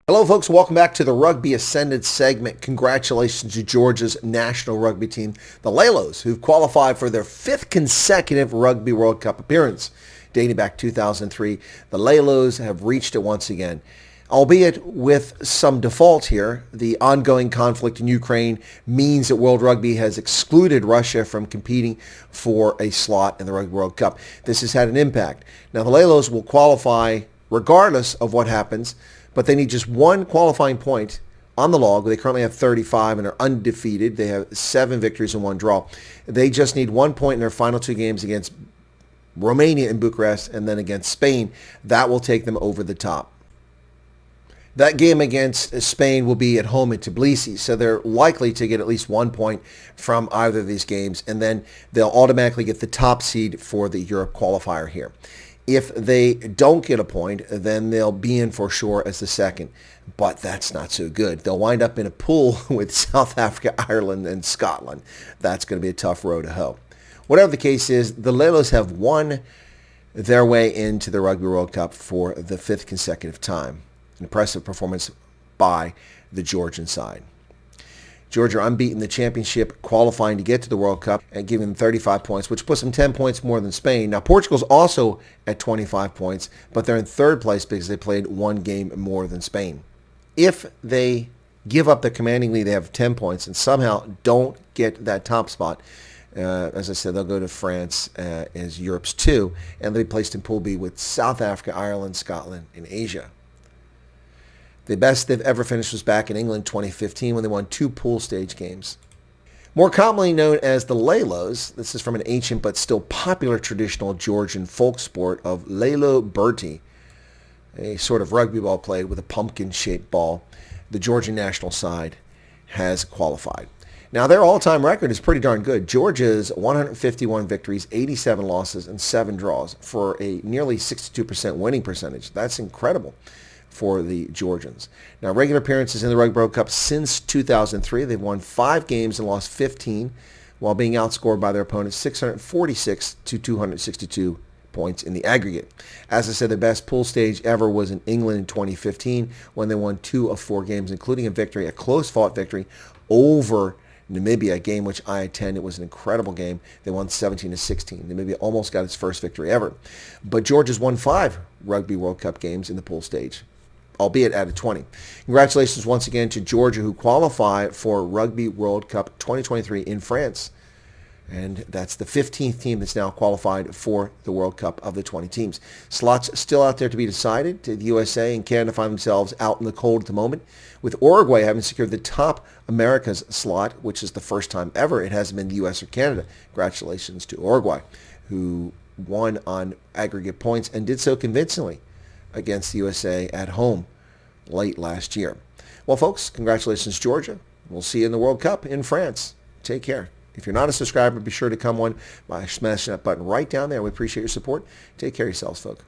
Hello, folks. Welcome back to the Rugby Ascended segment. Congratulations to Georgia's national rugby team, the Lelos, who've qualified for their fifth consecutive Rugby World Cup appearance. Dating back 2003, the Lelos have reached it once again. Albeit with some default here, the ongoing conflict in Ukraine means that World Rugby has excluded Russia from competing for a slot in the Rugby World Cup. This has had an impact. Now, the Lelos will qualify regardless of what happens, but they need just one qualifying point on the log. They currently have 35 and are undefeated. They have 7 victories and 1 draw. They just need 1 point in their final 2 games against Romania in Bucharest and then against Spain. That will take them over the top. That game against Spain will be at home in Tbilisi, so they're likely to get at least 1 point from either of these games, and then they'll automatically get the top seed for the Europe qualifier here. If they don't get a point, then they'll be in for sure as the second. But that's not so good. They'll wind up in a pool with South Africa, Ireland, and Scotland. That's going to be a tough row to hoe. Whatever the case is, the Lelos have won their way into the Rugby World Cup for the 5th consecutive time. An impressive performance by the Georgian side. Georgia unbeaten in the championship, qualifying to get to the World Cup and giving them 35 points, which puts them 10 points more than Spain. Now, Portugal's also at 25 points, but they're in 3rd place because they played 1 game more than Spain. If they give up the commanding lead, they have 10 points, and somehow don't get that top spot, as I said, they'll go to France as Europe's 2, and they'll be placed in Pool B with South Africa, Ireland, Scotland, and Asia. The best they've ever finished was back in England 2015 when they won 2 pool stage games. More commonly known as the Lelos, this is from an ancient but still popular traditional Georgian folk sport of Lelo Berti, a sort of rugby ball played with a pumpkin-shaped ball. The Georgian national side has qualified. Now, their all-time record is pretty darn good. Georgia's 151 victories, 87 losses, and 7 draws for a nearly 62% winning percentage. That's incredible for the Georgians. Now, regular appearances in the Rugby World Cup since 2003. They've won 5 games and lost 15 while being outscored by their opponents 646 to 262 points in the aggregate. As I said, their best pool stage ever was in England in 2015 when they won 2 of 4 games, including a close-fought victory over Namibia, a game which I attended. It was an incredible game. They won 17-16. Namibia almost got its first victory ever. But Georgia's won 5 Rugby World Cup games in the pool stage, albeit out of 20. Congratulations once again to Georgia, who qualify for Rugby World Cup 2023 in France. And that's the 15th team that's now qualified for the World Cup of the 20 teams. Slots still out there to be decided. The USA and Canada find themselves out in the cold at the moment, with Uruguay having secured the top America's slot, which is the first time ever it hasn't been the US or Canada. Congratulations to Uruguay, who won on aggregate points and did so convincingly against the USA at home late last year. Well, folks, congratulations, Georgia. We'll see you in the World Cup in France. Take care. If you're not a subscriber, be sure to become one by smashing that button right down there. We appreciate your support. Take care of yourselves, folks.